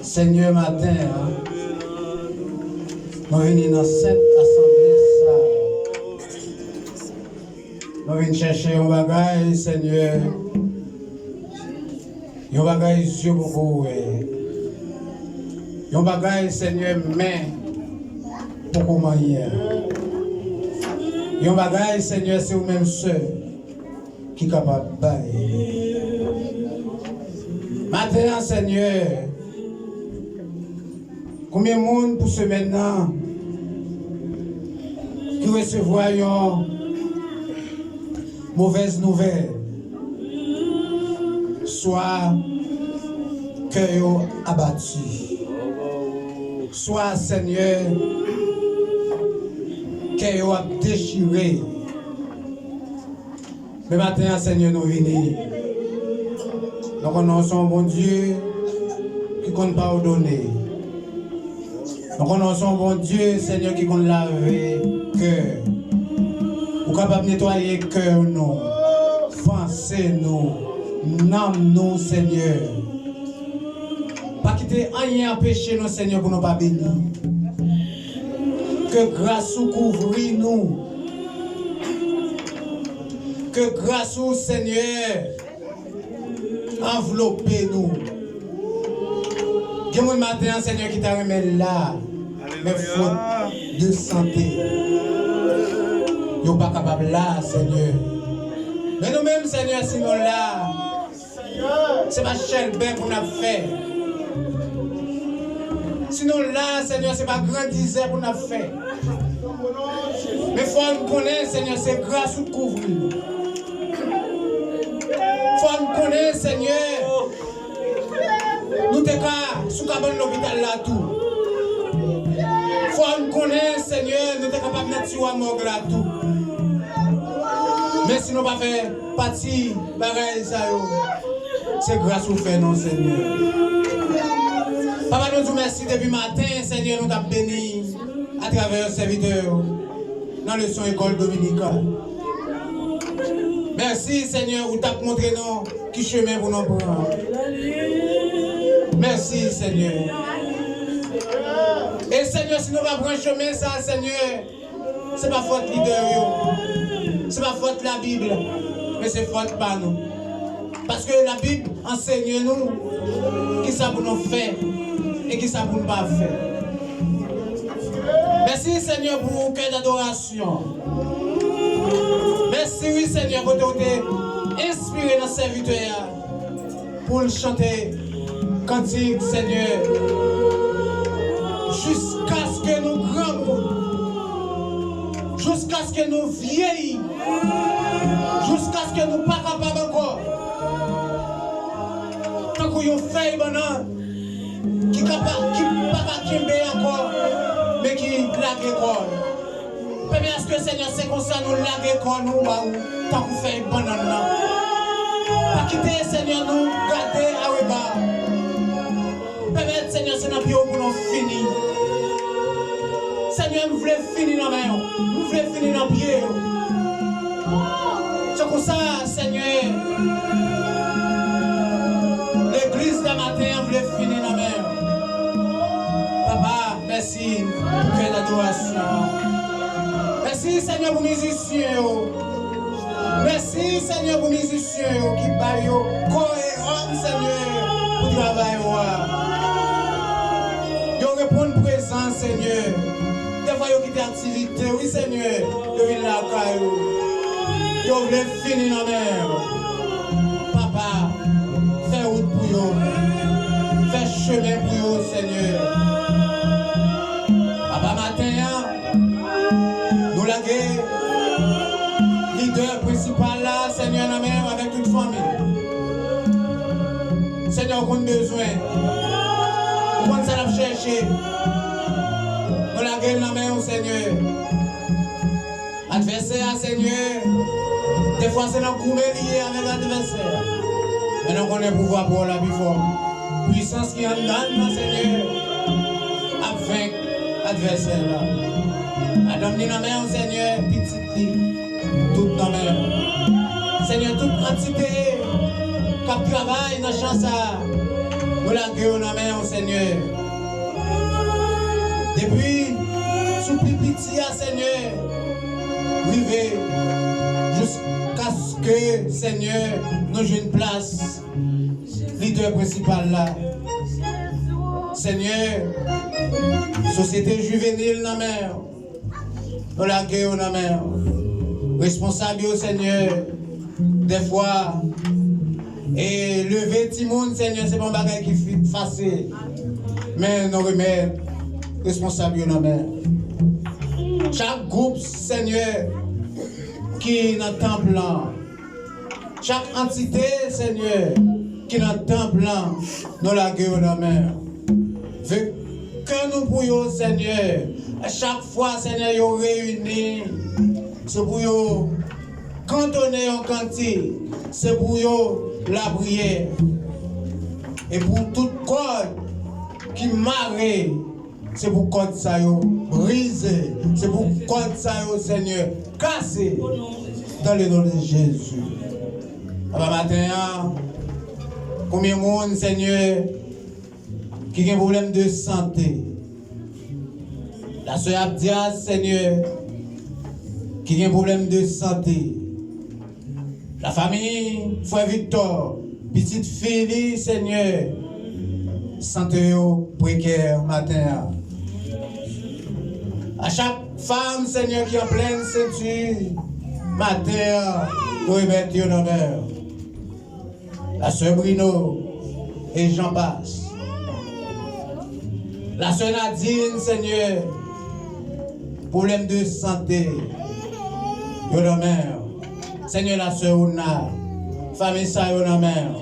Seigneur, matin, nous venons dans cette assemblée. Nous venons chercher un bagage, Seigneur. Un bagage sur beaucoup. Un bagage, Seigneur, mais beaucoup manière. Un bagage, Seigneur, c'est vous-même seul qui est capable de bailler. Maintenant, Seigneur, combien de monde pour ce maintenant qui recevoir une mauvaise nouvelle, soit cœur abattu, soit Seigneur, cœur déchiré. Mais maintenant, Seigneur, nous venons. Nous connaissons bon Dieu qui compte pardonner. Nous connaissons bon Dieu, Seigneur, qui compte laver cœur. Nous sommes capables de nettoyer cœur, nous, pensée, nous, âme, nous, Seigneur. Pas quitter rien à pécher, nous, Seigneur, pour nous pas bénir. Que grâce vous couvre nous. Que grâce vous, Seigneur, enveloppez nous. Il y a un matin, Seigneur, qui t'a remis là, mais faute de santé. Ils ne sont pas capables là, Seigneur. Mais nous-mêmes, Seigneur, si nous là, c'est pas cher bien qu'on a fait. Sinon là, Seigneur, c'est pas grand disère qu'on a fait. Mais il faut nous connaître, Seigneur, c'est grâce ou couvre. Il faut nous connaître, Seigneur. Nous t'es cas sous cabane l'hôpital là tout. Il faut nous connaître, Seigneur, nous t'es capable de mettre sur la morgue là tout. Mais si nous pas fait partie bagaille ça yo, c'est grâce au fait non, Seigneur. Papa, nous te merci depuis matin, Seigneur, nous t'avons béni à travers le serviteur dans le son école dominicale. Merci, Seigneur, vous t'avez montré nous qui chemin pour nous prendre. Merci, Seigneur. Et Seigneur, si nous ne pas prendre chemin, ça, Seigneur, c'est pas faute leader, c'est pas faute la Bible, mais c'est faute par nous. Parce que la Bible enseigne nous qui ça pour nous faire et qui ça pour nous pas faire. Merci, Seigneur, pour vos cœurs d'adoration. Merci, oui, Seigneur, pour t'être inspiré dans ce serviteur pour le chanter cantique, Seigneur, jusqu'à ce que nous grands, jusqu'à ce que nous vieillis, jusqu'à ce que nous ne soyons pas capables encore. Tant qu'on y a fait qui n'est pas capable encore, mais qui lague l'école. Est-ce que Seigneur, c'est comme ça nous lague l'école, nous, tant qu'on fait banane. Pas quitter, Seigneur, nous garder à Weba. Permettre, Seigneur, c'est notre pied pour nous finir. Seigneur, nous voulons finir dans la main. Nous voulons finir dans le pied. C'est comme ça, Seigneur. L'église de matin voulait finir dans la main. Papa, merci pour que l'adoration. Merci, Seigneur, pour les musiciens. Merci, Seigneur, pour les musiciens qui baillent cohérent, Seigneur, pour travailler. Ils répondent présent, Seigneur. Des fois, ils quittent l'activité. Oui, Seigneur, ils viennent là, ils veulent finir dans la mer. Papa, fais route pour eux. Fais chemin pour eux, Seigneur. Papa, matin, nous la guerre. Leader principal là, Seigneur, dans la mer avec toute famille. Seigneur, on a besoin. On va ça chercher. On la gueule dans la main au Seigneur. Adversaire, Seigneur. Des fois, c'est dans le coup lié avec l'adversaire. Mais nous connaissons le pouvoir pour la plus forte. Puissance qui est en dedans, Seigneur. Avec l'adversaire là. Adam dit dans la main au Seigneur, petit, tout dans la main. Seigneur, toute entité qui travaille dans la chance, nous la gueule dans la main, Seigneur. Depuis, sous pipiti, Seigneur, arrivé jusqu'à ce que, Seigneur, nous ayons une place, leader principal là. Seigneur, société juvénile dans la mer, nous la gueule dans la mer. Responsable, Seigneur, des fois, et lever Timoun, Seigneur, c'est pas un bagage qui est facile. Mais nous remettons responsable dans la mer. Chaque groupe, Seigneur, qui est dans le temple, chaque entité, Seigneur, qui est dans le temple, nous la gueule dans la mer. Que nous pourrions, Seigneur, à chaque fois, Seigneur, nous réunis, c'est pour nous cantonner en quantité, c'est pour nous la prière. Et pour toute corde qui marre, c'est pour corde ça briser, c'est pour corde ça, Seigneur, casser dans le nom de Jésus. Alors matin, combien de monde, Seigneur, qui a un problème de santé? La soeur Abdia, Seigneur, qui a un problème de santé. La famille, frère Victor, petite fille, Seigneur, santé précaire matin. À chaque femme, Seigneur, qui est en pleine ceinture, matin, pour remettre au honneur. La soeur Bruno, et j'en passe. La soeur Nadine, Seigneur, problème de santé, au honneur. Seigneur, la soeur Ouna, famille ça, au honneur.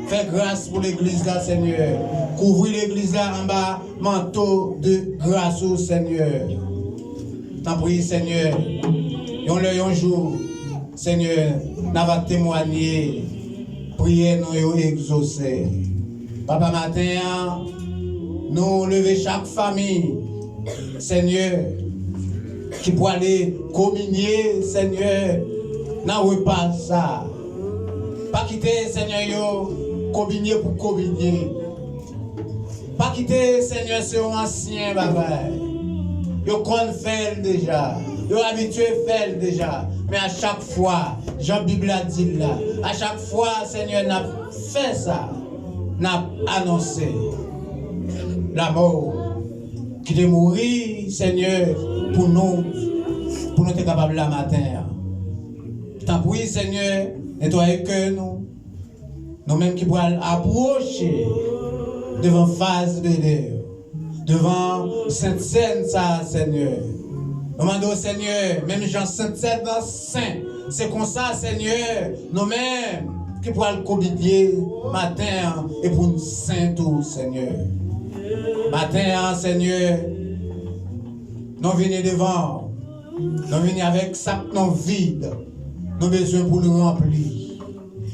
Fais grâce pour l'église là, Seigneur. Couvrir l'église là en bas, manteau de grâce au Seigneur. T'en prie, Seigneur. Un jour, Seigneur, nous allons témoigner. Prier nous exaucer. Papa matin, nous lever chaque famille, Seigneur, qui peut aller communier, Seigneur, dans le repas ça. Pas quitter, Seigneur, communier pour communier. Pas quitter, Seigneur, c'est un ancien bagaille. Yo connaît faire déjà. Yo habitué faire déjà. Mais à chaque fois, Jean-Bible a dit là, à chaque fois, Seigneur, n'a fait ça, n'a annoncé la mort qui est mourir, Seigneur, pour nous être capables la matin. Tant pis, Seigneur, nettoyer que nous-mêmes qui pourrons approcher devant face de Dieu, devant cette scène, ça, Seigneur. Nous demandons, Seigneur, même Jean 7 dans Saint, c'est comme ça, Seigneur, nous-mêmes qui pourrons le combiner matin et pour nous saint tout, Seigneur. Matin, Seigneur, nous venons devant, nous venons avec sac non vide, nous avons besoin pour le remplir.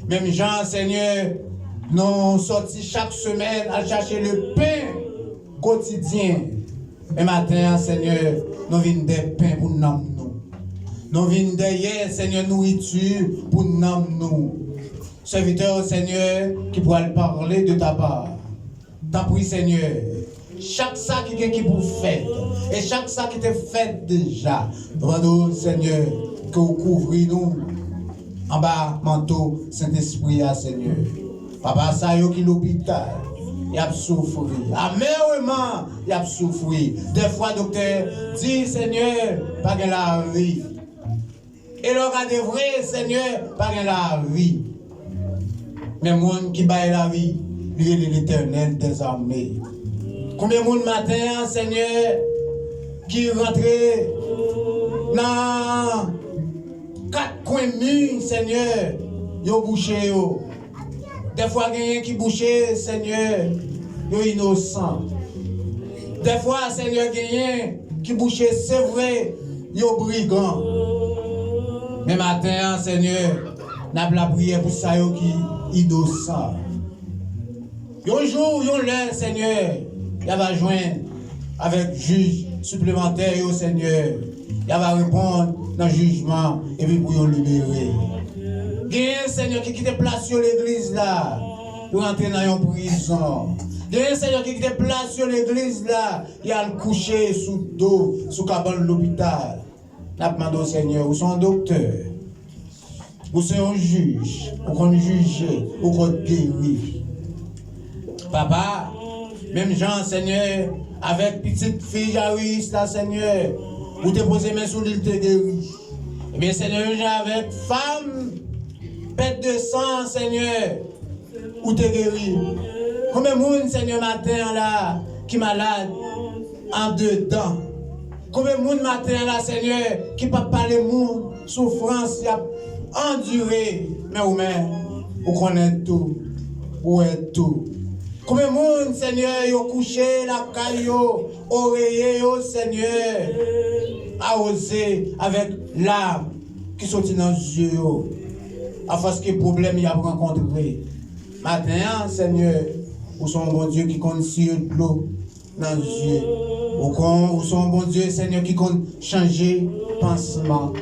Même Jean, Seigneur, nous sortis chaque semaine à chercher le pain quotidien. Mais matin, Seigneur, nous venons des pains pour nous. Nous venons derrière, Seigneur, nourriture pour nous. Serviteur, Seigneur, qui pourra parler de ta part. T'en prie, Seigneur. Chaque sac qui pour fait, et chaque sac qui est fait déjà. Demandons, Seigneur, que vous couvrez nous en bas, manteau, Saint-Esprit, Seigneur. Papa, ça y est, qui l'hôpital. Il a souffert. Amèrement, il a souffert. Des fois, docteur, dit, Seigneur, pas de la vie. Et le cas de vrai, Seigneur, pas de la vie. Mais le monde qui baille la vie, lui est l'Éternel des armées. Combien de monde matin, Seigneur, qui rentre dans 4 coins de nuit, Seigneur, yo bouché yo. Des fois, il y a quelqu'un qui bouché, Seigneur, yo innocent. Des fois, Seigneur, il y a quelqu'un qui bouché, c'est vrai, yo brigand. Mais matin, Seigneur, n'a pas la prière pour ça yo qui innocent. Un jour, un l'heure, Seigneur, il va joindre avec juge supplémentaire, Seigneur. Il va répondre dans le jugement et puis pour le libérer. Il y a un Seigneur qui quitte place sur l'église là. pour entrer dans une prison. Il y a un Seigneur qui te place sur l'église là, il a le couché sous dos, sous cabane de l'hôpital. N'a pas demandé au Seigneur, où sont un docteur, où sont un juge, où qu'on juge, où qu'on guérit. Papa, même Jean, Seigneur, avec petite fille Jairus là, Seigneur, où te posé main sur l'île, te guérit. Eh bien, Seigneur, avec femme, pète de sang, Seigneur, où te guérit. Combien de monde, Seigneur, matin là, qui est malade, en dedans? Combien de monde matin là, Seigneur, qui ne peut pas parler monde, souffrance, il a enduré, mais vous connaissez tout, vous êtes tout. Combien de monde, Seigneur, ils ont couché la caille, oreiller, Seigneur, a osé avec l'âme qui sortit dans les yeux, à face que problème il a rencontré. Maintenant, Seigneur, vous sont un bon Dieu qui compte sur l'eau dans les yeux. Vous sont un bon Dieu, Seigneur, qui compte changer pansement.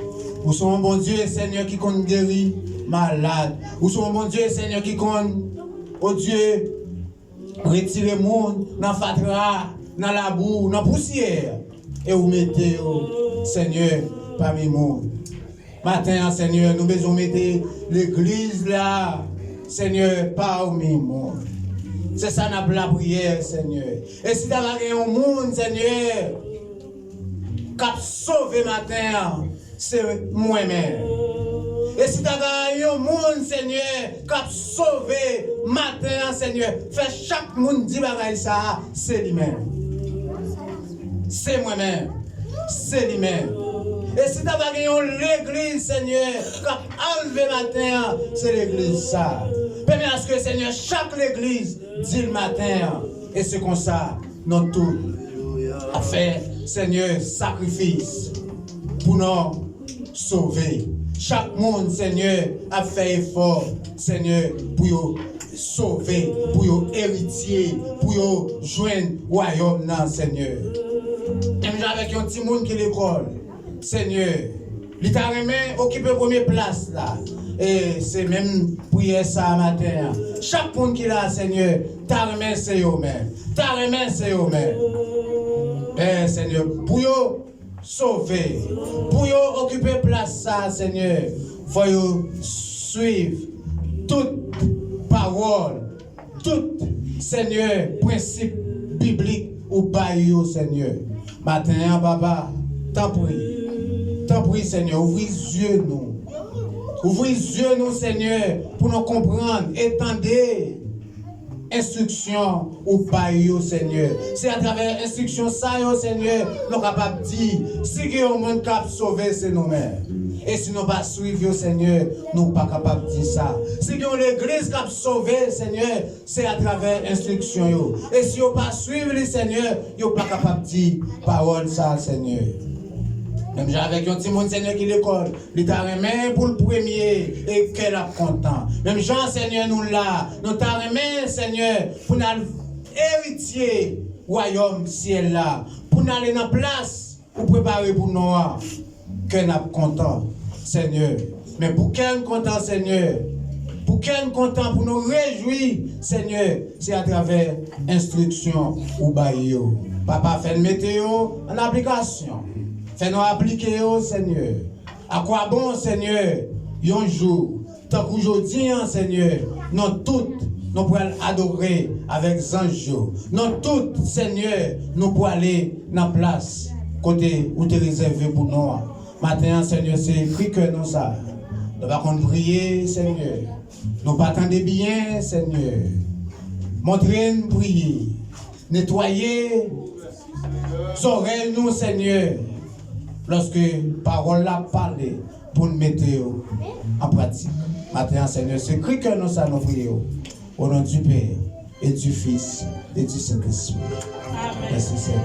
Vous sont un bon Dieu, Seigneur, qui compte guérir malade. Vous sont un bon Dieu, Seigneur, qui compte, oh Dieu, retirer le monde dans la fatra, dans la boue, dans la poussière. Et vous mettez, Seigneur, parmi nous. Matin, Seigneur, nous besoin mettre l'église là, Seigneur, parmi nous. C'est ça la prière, Seigneur. Et si tu as un monde, Seigneur, qui a sauvé matin, c'est moi-même. Et si tu as un monde, Seigneur, qui a sauvé matin, Seigneur, fais chaque monde dit ça, c'est lui-même. C'est moi-même. C'est lui-même. Et si tu as l'église, Seigneur, qui a enlevé matin, c'est l'église ça. Permets à ce que, Seigneur, chaque église dit le matin, et c'est comme ça, nous tous, à faire, Seigneur, sacrifice pour nous sauver. Chaque monde, Seigneur, a fait effort, Seigneur, pour nous sauver, pour nous héritier, pour nous joindre au royaume, Seigneur. Même avec un petit monde qui l'école, Seigneur, littéralement, occupe la première place là. Et c'est même prière ça matin. Chaque monde qui est là, Seigneur, ta remède c'est eux-mêmes. Ta remède c'est eux-mêmes. Eh, Seigneur, pour vous sauver, pour vous occuper place ça, Seigneur, il faut suivre toute parole, tout, Seigneur, principe biblique ou baillot, Seigneur. Matin, papa, t'en prie, Seigneur, ouvrez les yeux, nous. Ouvrez les yeux, nous, Seigneur, pour nous comprendre. Étendez instruction ou baillot, Seigneur. C'est à travers instruction ça, Seigneur, nous sommes capables de dire, si il y a un monde qui a sauvé, c'est nous-mêmes. Et si nous ne pas suivre, Seigneur, nous ne sommes pas capables de dire ça. Si il y a l'église qui a sauvé, Seigneur, c'est à travers instruction. Et si nous ne pas suivre, Seigneur, nous ne sommes pas capables de dire parole ça, Seigneur. Même avec un petit monde, Seigneur, qui l'école, il t'a remis pour le premier et qu'elle a content. Même Jean, Seigneur, nous là, nous t'a remis, Seigneur, pour nous héritier royaume ciel là, pour nous aller dans la place, pour préparer pour nous, qu'elle a content, Seigneur. Mais pour qu'elle content, Seigneur, pour qu'elle content, pour nous réjouir, Seigneur, c'est à travers instruction ou baillot. Papa, fait le météo en application. Fais-nous appliquer, oh Seigneur. À quoi bon, Seigneur, un jour, tant qu'aujourd'hui, Seigneur, nous toutes, nous pourrons adorer avec anges. Nous toutes, Seigneur, nous pourrons aller dans la place, côté où tu es réservé pour nous. Maintenant, Seigneur, c'est écrit que nous ça. Nous allons prier, Seigneur. Nous pas attendre bien, Seigneur. Montrez-nous prier. Nettoyer, sauver nous, Seigneur. Lorsque parole l'a parlé pour nous mettre en pratique. Maintenant, Seigneur, c'est écrit que nous allons prier au nom du Père et du Fils et du Saint-Esprit. Merci, Seigneur.